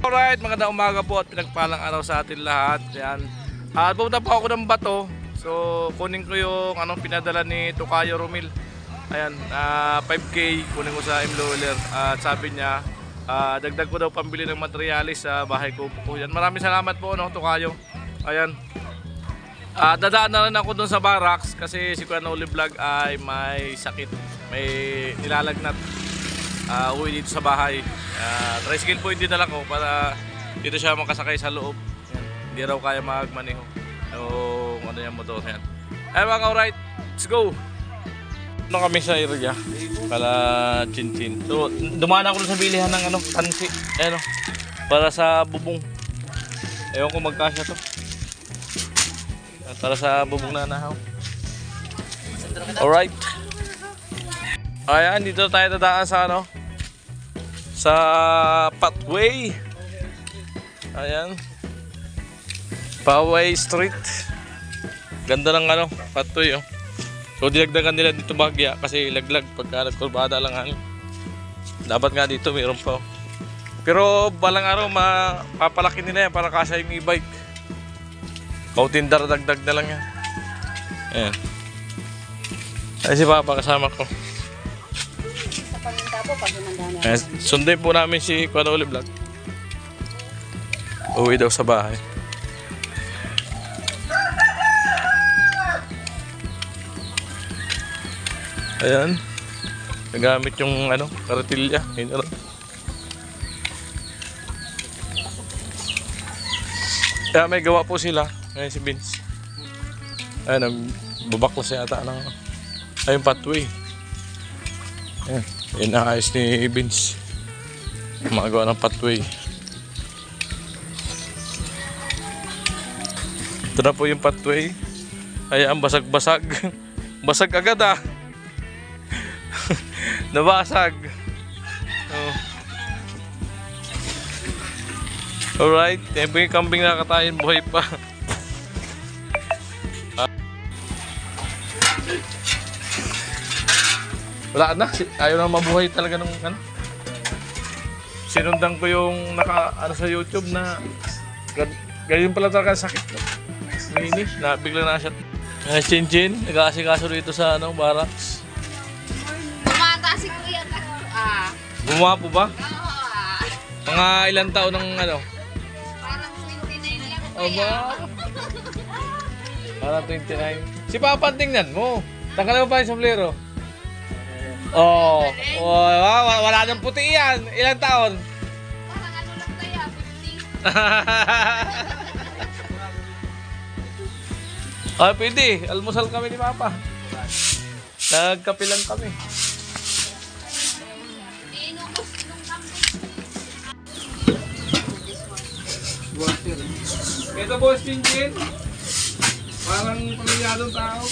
Alright, magandang umaga po at pinagpalang araw sa atin lahat. Yan. Pumunta po ako ng bato. So, kunin ko yung pinadala ni Tokayo Romil. Ayan, 5K kunin ko sa M-Loader. At sabi niya, dagdag ko daw pambili ng materialis sa bahay ko po. Yan. Maraming salamat po, Tokayo. Ayan. Dadaan na rin ako dun sa barracks kasi si Kuya Noli Vlog ay may sakit. May nilalagnat. Uwi dito sa bahay. Tricycle po hindi dala ko para dito siya makasakay sa loob. Yan. Hindi raw kaya magmaneho yung yung motor yan. Ay mga alright, let's go. Kami sa area kala Chinchin. So dumaan ako sa bilihan ng tansi. Para sa bubong. Ewan ko magkasya to. Para sa bubong na nahaw. Alright. Ayan, dito tayo dadaan sa sa pathway. Ayan. Poway Street. Ganda ng pathway oh. So dinagdagan nila dito bahagya kasi laglag pagka nagkurbada lang hangin. Dapat nga dito mayroon pa oh. Pero balang araw mapapalaki nila yan para kasya yung e-bike. Kautin dagdag na lang yan. Ayan. Ay si Papa kasama ko. Sunday po namin si Kuya Noli Vlog. Uwi daw sa bahay. Ayan. Nagamit yung karatilya. Kaya may gawa po sila. Ayan si Vince. Ayan, babaklas yata ng ayun pathway. Ayan. Inaayos ni Vince. Magawa ng pathway. Ito na po yung pathway. Ayan, basag-basag. Basag agad Nabasag. Oh. Alright. Yan po yung kambing na katayin. Buhay pa. Wala na, ayaw na mabuhay talaga nung sinundan ko yung sa YouTube na ganyan pala talaga sakit. Mini, bigla na siya. Chinchin, nag-aasikaso dito sa barracks. Bumata si Kuya. Gumawa po ba? Mga ilang taon ng Parang 29 lang po Parang 29. Si Papa, tingnan mo. Tanggal mo pa yung sombrero. Oh, wala nang puti yan. Ilang taon? Parang lang kaya, 50. Ay, pwede. Almusal kami ni Papa. Nagkape lang kami. Ito boss, Chinchin. Parang pamilyadong tao.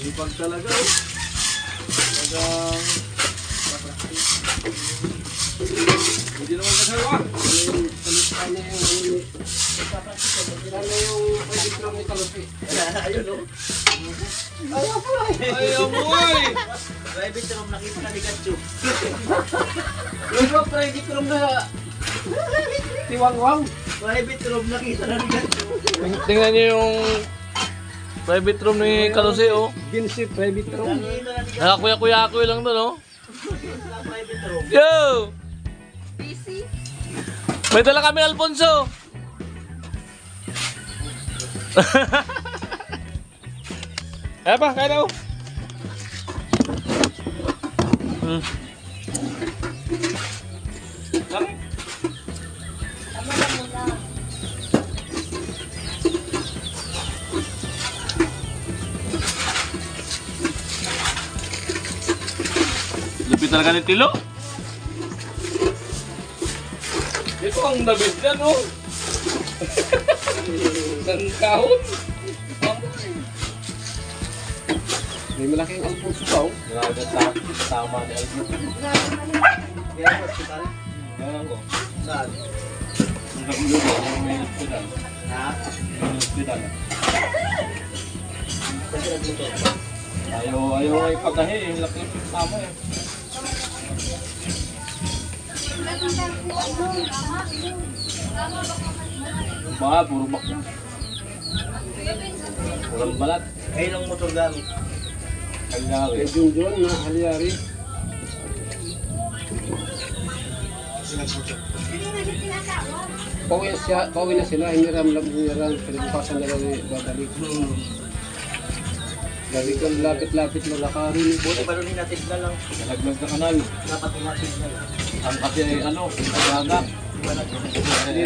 Ipag talaga talagang hindi naman kasawa. Ayun ayaw mo Private room nakita na ni Katsu. yung private room na tiwangwang. Private room nakita na ni Katsu. Tingnan niyo yung private room ni Kalose Vince private room. Nakakuya-kuya-kuya lang doon Private room. Yo! Busy? May dala kami Alfonso. Kaya pa, kaya na Lupit talaga ni Tilo. Ito ang nabit na, no? Ang kahon. May malaking Alfonso pa oh. Tama ni Alfonso. Yan hospital. Ngayon ko. Saan? Ang kagulo ko, may hospital. Ha? May hospital. Kasi nagluto. Ayaw ay pagkahe, laki tama eh. Baka, puro bakla. Walang balat. Ngayon ang motor gamit. Halyari. Eh, Junjun na halyari. Pauwi na sila, hiniram. Pinabukasan na lang babalik. Gabi kang lapit-lapit na lakarin. Buti ba rin natin na lang. Nalaglag na kanal. Dapat natin na lang. Ang kasi nagagak. Hindi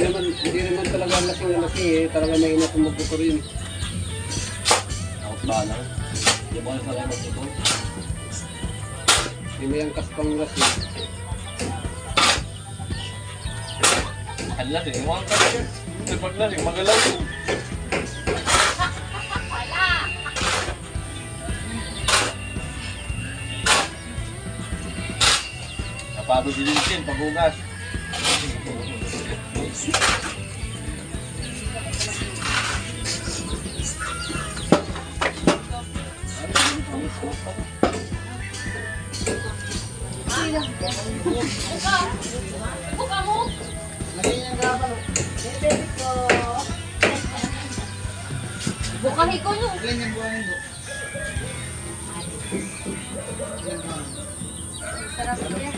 naman talaga lasing na lasing eh. Talaga may ina kumagbuto rin. Takot ba lang? Hindi ba sa kayo magbuto? Hindi may ang kaspang lasing. Ang lasing, mga kasi. Pag lasing, magalaw yun. Napabudilitin, paghugas. Buka mo! Bukahi ko nyo. Sarap niya.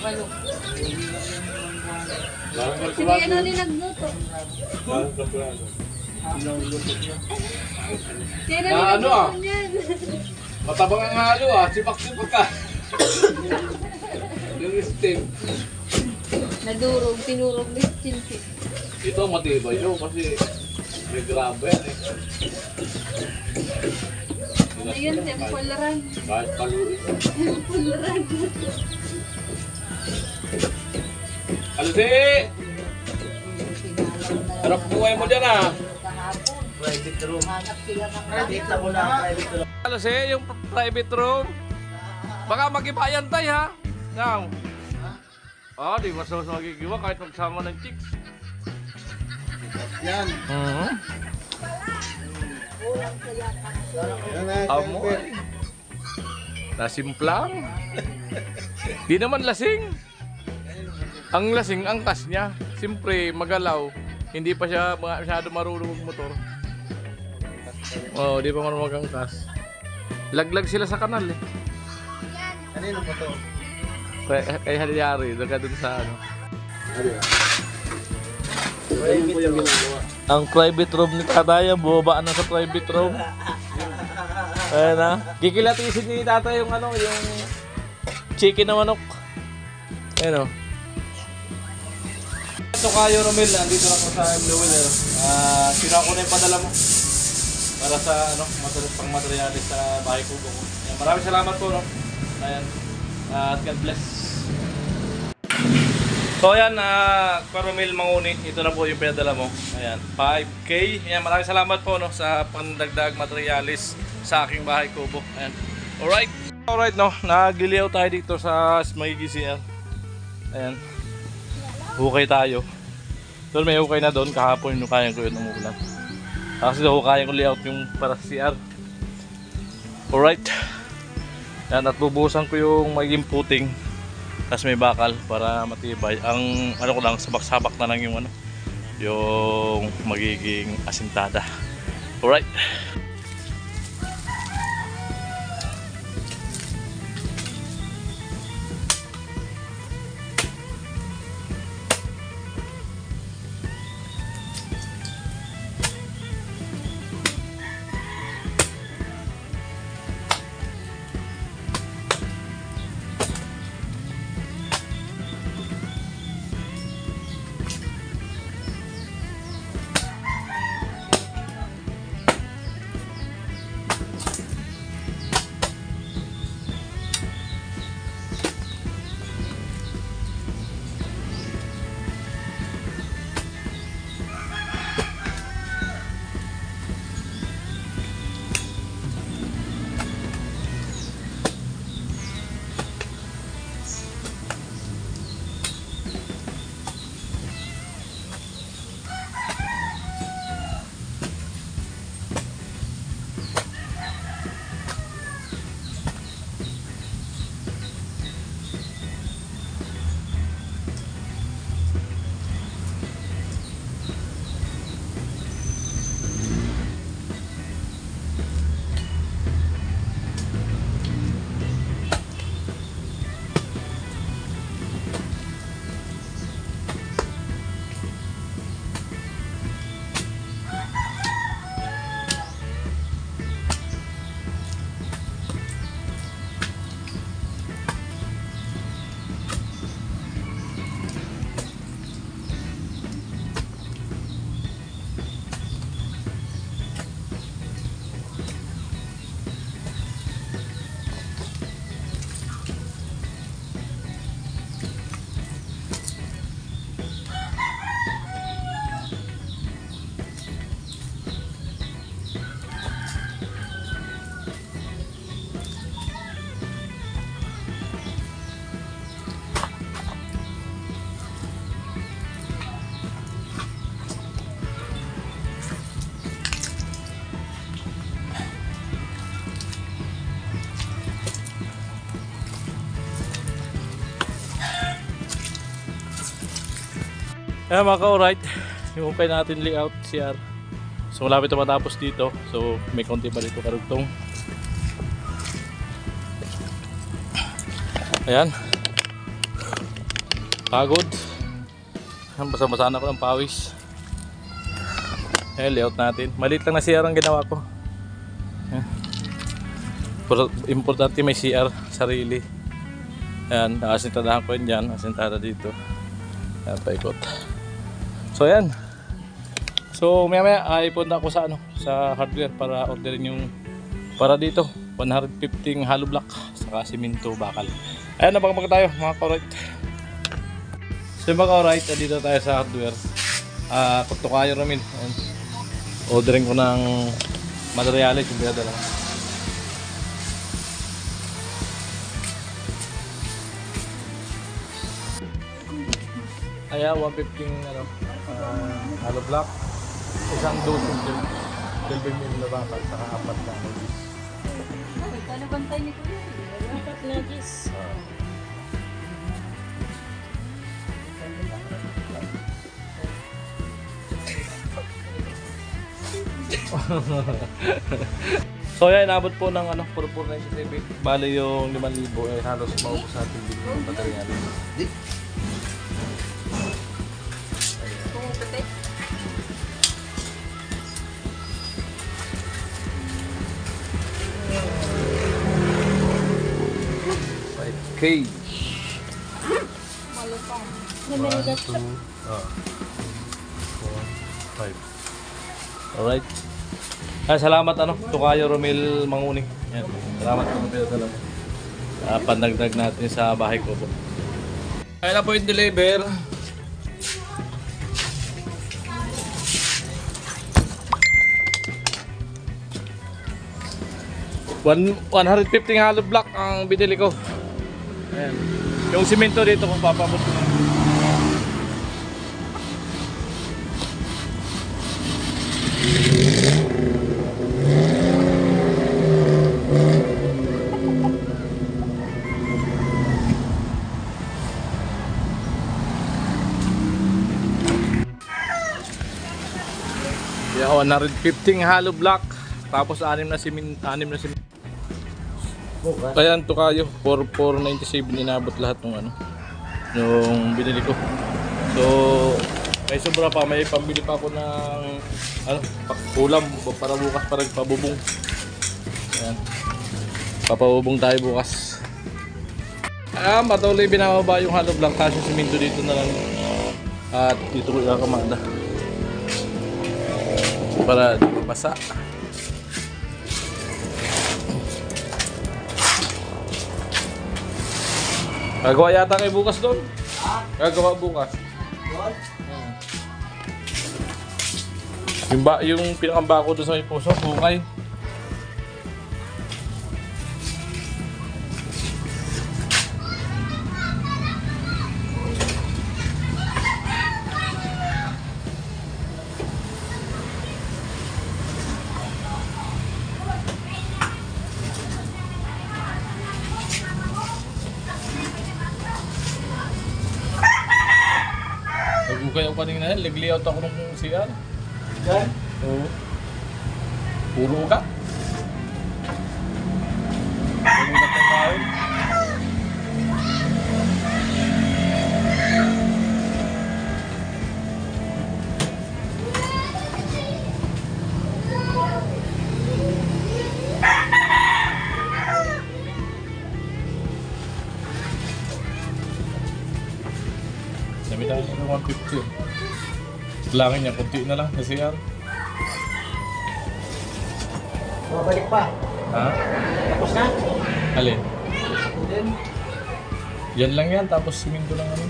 Sige, ano din nagluto? Kaya na Ano ah? niyan. Matabang ang halo ah, sipak-sipak ka. Yung steam. Nadurog, tinurog ni Chinchi. Ito matibay yun kasi may grabe yan eh. Ayun, tempolaran. Kahit paluin. Tempolaran. Alusi! Harap buhay mo dyan ah. Private room. Private na muna ang private room. Alusi, yung private room. Baka mag-ibayan tayo ha. Now. Di mas magigiwa kahit magsama ng chicks. Yan. Amo. Nasimplang. Di naman lasing. Ang lasing, ang kas niya. Siyempre, magalaw. Hindi pa siya masyado marunong magmotor. Di pa marunong magangkas. Laglag sila sa kanal eh. Kanino po to? Kay Halyari, daga dun sa ano. Ang private room ni Tatay, bubaba na sa private room. Ayan na. Kikilatisin ni Tatay yung ano, yung chicken na manok. Ayan o. So kayo Romel, andito lang ako sa Blue Wheeler. Sira ko na yung padala mo. Para sa ano, pang materialis sa bahay ko. Ayan, maraming salamat po no. Ayan. At God bless. So ayan, Romel Manguni, ito na po yung pinadala mo. Ayan, 5K. Ayan, maraming salamat po no sa pandagdag materialis sa aking bahay kubo. Ayan. Alright. Alright no, nagliliyaw tayo dito sa Magigisian. Ayan. Hukay tayo. Doon may hukay na doon, kahapon yung kaya ko yun ng ulan. Kasi doon kaya ko layout yung para sa CR. Alright. Ayan, at bubusan ko yung magiging puting. Tapos may bakal para matibay. Ang ano ko lang, sabak-sabak na lang yung ano, yung magiging asintada. Alright. Ayan mga ka-alright, yung ukay natin layout CR. So malapit na matapos dito. So may konti pa dito karugtong. Ayan. Pagod. Basa-basa na ako ng pawis. Ayan, layout natin. Maliit lang na CR ang ginawa ko. Ayan. Importante may CR sarili. Ayan, asintadahan ko yun dyan. Asintada dito. Ayan, paikot. So ayan. So maya ay punta ako sa sa hardware para orderin yung para dito 150 hollow block saka simento bakal. Ayan, nabangabang tayo mga ka-alright. So mga ka-alright, dito tayo sa hardware. Tukayo Romil. Ordering ko ng materials yung pinadala. Ayan, 150 hollow block. Isang dosing 12 mm na bakal saka 4 na nagis. Paano bantay ni Kuya? Dapat nagis. So yan, inabot po ng 4497. Bali yung 5,000 ay halos maubos natin din yung baterya. Pumuputi. Okay. Malutong. 1, 2, 4, 5. Alright. Salamat Tukayo Romil Manguni. Yan. Salamat po pinadala mo. Pandagdag natin sa bahay ko po. Kaya na po yung deliver. $150 hollow block ang binili ko. Ayan. Yung simento dito kung papabot ko. Yeah, 115 hollow block tapos 6 na simento. Ayan, Tukayo 4497 inabot lahat ng yung binili ko. So may sobra pa, may pambili pa ako ng ulam para bukas para pabubong. Ayan, papabubong tayo bukas. Patuloy binababa yung hollow block kasi simento dito na lang at dito ko ikakamada para di mabasa. Gagawa yata kayo bukas doon? Gagawa bukas. Yung pinakamba ko doon sa may puso, bukay. Nag-ukay ako kanina, leg-layout ako ng CR. Yan. Oo. Puro ka. Puro ka ng kain. Sabi tayo ng 150. Langin niya, kunti na lang sa CR. Mabalik pa. Ha? Tapos na. Alin? Then, Yan lang yan, tapos simento lang ano.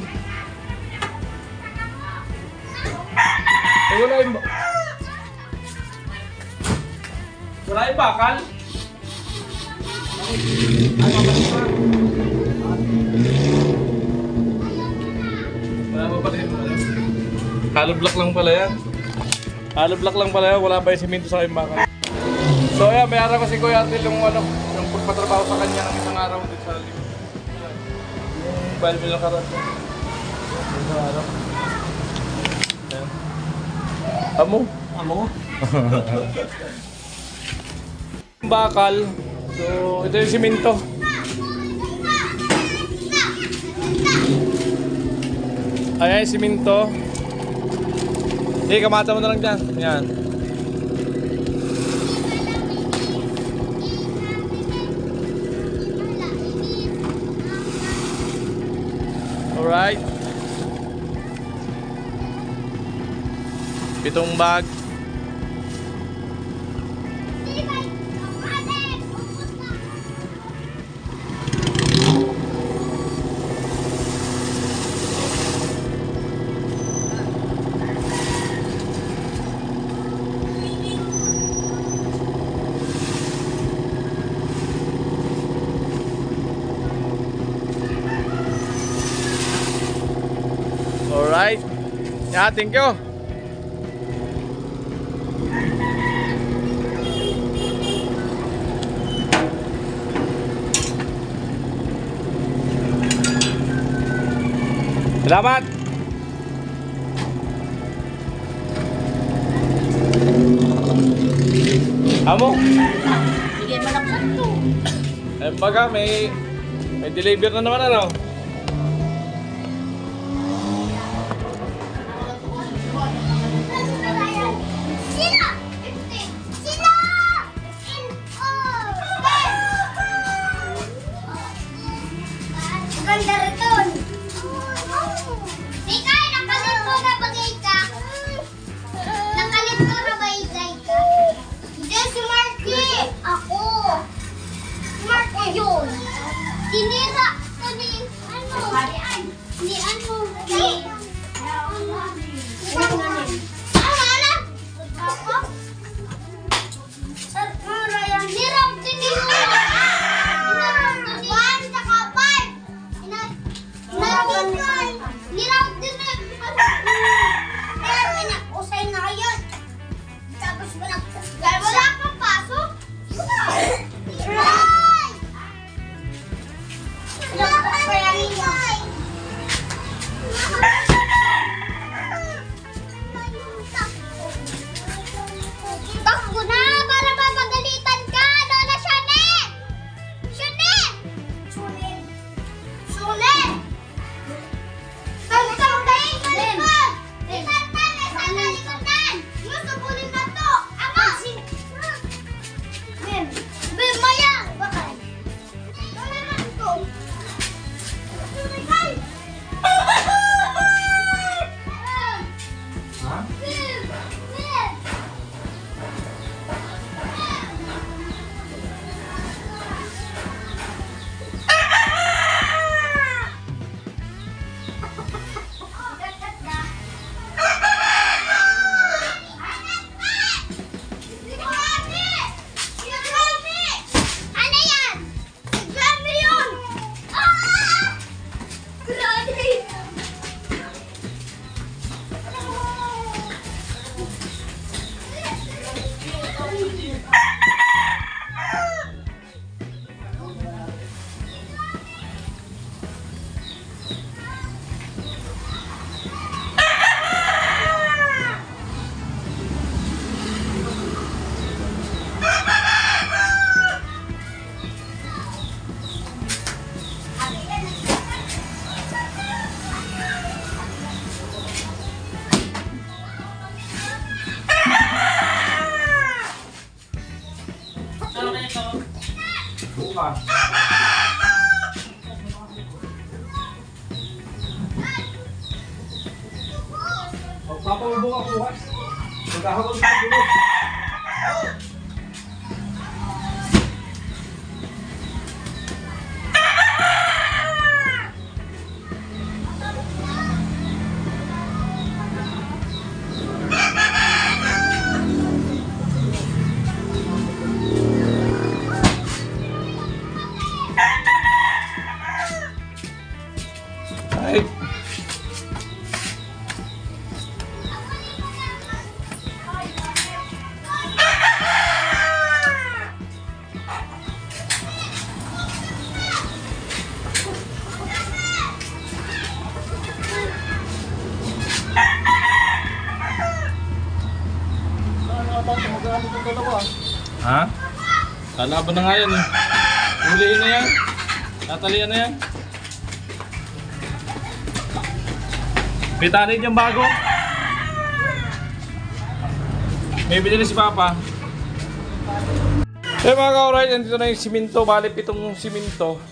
Wala yung... Wala yung bakal? Wala pa pala yung hollow block lang pala yan. Hollow block lang pala yan, wala pa yung simento sa aking bakal. So ayan, may araw ko si Kuya Artil yung pagpatrabaho sa kanya ng isang araw din sa libo. Yung valve ng karat. Isang araw. Amo. Amo? Bakal. So, ito yung simento. Ayan yung simento. Kamata mo na lang dyan. Yan. Alright. 7 bag. Alright. Yeah, thank you. Salamat. Amo. Bigay mo lang sakto. Baga may deliver na naman ano. Ganda rito. Mikay, nakalit ko na bagay ka. Nakalit ko na bagay ka. Hindi, si Marky. Ako. Si Marky yun. Tinira ko ni ano. Ni ano. Takbo na para mapagalitan ka, Lola Shane! Shane! Shane! Shane! Tagtagtayin ka likod! Itantan na sa kalikotan! Yung sabulin na to! Ama! Bim! Bim, maya! Bakit? Lola na ito! Shane! Ha? Bim! Bim! Ano yan? Grabe yun! Grabe! Bukas. Pagpapabubong ako bukas. Magkakaroon sa gulo. Ay. Ha? Lalaban na nga yan eh. Huliin na yan. Tatalian na yan. May tanay dyan bago. May binili si Papa. Eh mga ka-alright, nandito na yung siminto. Bali 7 siminto.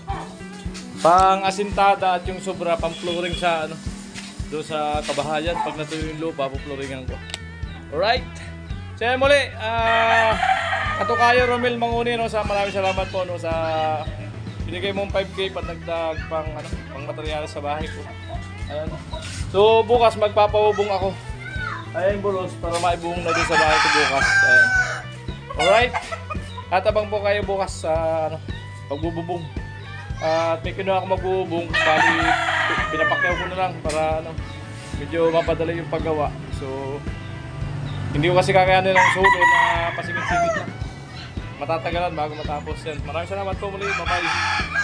Pang asintada at yung sobra pang flooring sa ano, doon sa kabahayan. Pag natuloy yung lupa, po-flooringan ko. Alright. So muli, Katukayo Romel Manguni, no, sa maraming salamat po no, sa binigay mong 5K patagdag pang materyales sa bahay ko. Ayan. So bukas magpapahubong ako. Ayan bulos para maibubong na doon sa bahay ko bukas. Ayan. Alright. At abang po kayo bukas sa pagbububong. At may kinuha ako magbubong. Bali pinapakyaw ko na lang para medyo mapadali yung paggawa. So hindi ko kasi kakayanin ng solo na pasimit-simit lang. Matatagalan bago matapos yan. Maraming salamat po muli. Bye-bye.